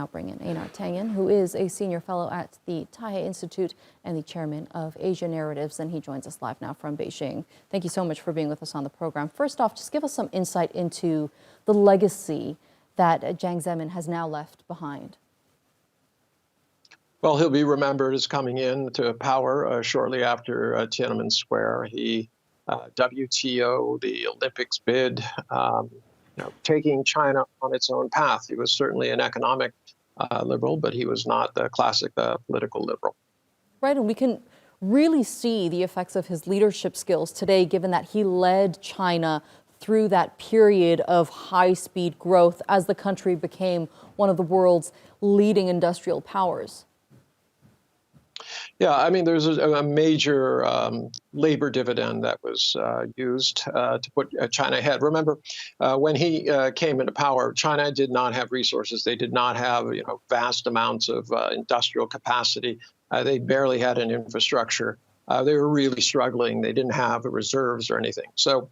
now bring in Einar Tangen, who is a senior fellow at the Taihe Institute and the chairman of Asia Narratives, and he joins us live now from Beijing. Thank you so much for being with us on the program. First off, just give us some insight into the legacy that Jiang Zemin has now left behind. Well, he'll be remembered as coming in to power shortly after Tiananmen Square. He WTO, the Olympics bid, taking China on its own path. He was certainly an economic liberal, but he was not the classic political liberal. Right, and we can really see the effects of his leadership skills today, given that he led China through that period of high-speed growth as the country became one of the world's leading industrial powers. Yeah, I mean, there's a major labor dividend that was used to put China ahead. Remember, when he came into power, China did not have resources. They did not have, vast amounts of industrial capacity. They barely had an infrastructure. They were really struggling. They didn't have reserves or anything. So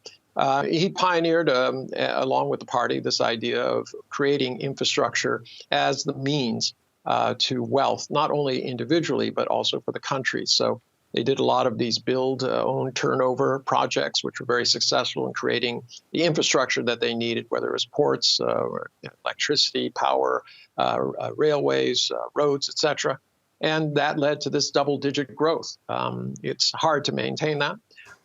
he pioneered, along with the party, this idea of creating infrastructure as the means to wealth, not only individually, but also for the country. So they did a lot of these build, own, turnover projects, which were very successful in creating the infrastructure that they needed, whether it was ports, electricity, power, railways, roads, etc. And that led to this double-digit growth. It's hard to maintain that,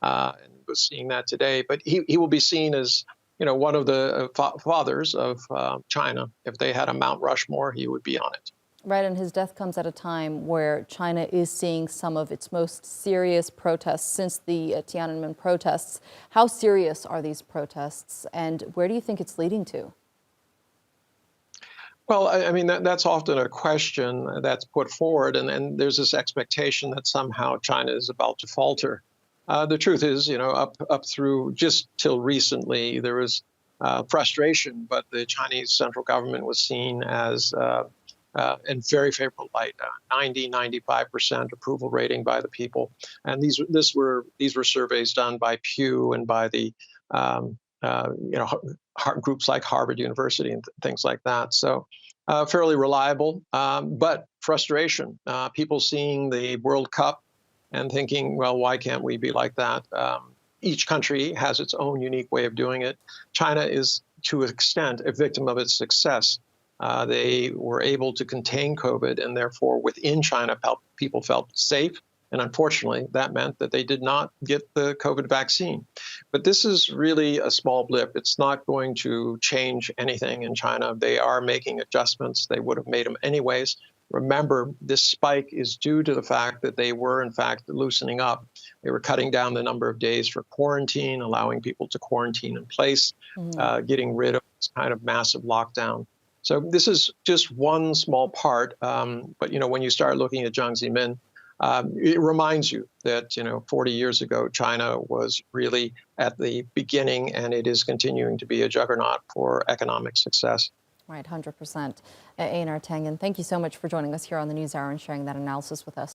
and we're seeing that today. But he will be seen as one of the fathers of China. If they had a Mount Rushmore, he would be on it. Right, and his death comes at a time where China is seeing some of its most serious protests since the Tiananmen protests. How serious are these protests, and where do you think it's leading to? Well, I mean, that's often a question that's put forward, and there's this expectation that somehow China is about to falter. The truth is, up through just till recently, there was frustration, but the Chinese central government was seen as in very favorable light, 95% approval rating by the people. And these were surveys done by Pew and by the groups like Harvard University and things like that. So fairly reliable, but frustration. People seeing the World Cup and thinking, well, why can't we be like that? Each country has its own unique way of doing it. China is, to an extent, a victim of its success. They were able to contain COVID, and therefore within China, people felt safe. And unfortunately, that meant that they did not get the COVID vaccine. But this is really a small blip. It's not going to change anything in China. They are making adjustments. They would have made them anyways. Remember, this spike is due to the fact that they were, in fact, loosening up. They were cutting down the number of days for quarantine, allowing people to quarantine in place, getting rid of this kind of massive lockdown. So this is just one small part. But, when you start looking at Jiang Zemin, it reminds you that, 40 years ago, China was really at the beginning, and it is continuing to be a juggernaut for economic success. Right, 100%. Einar Tangen, thank you so much for joining us here on the NewsHour and sharing that analysis with us.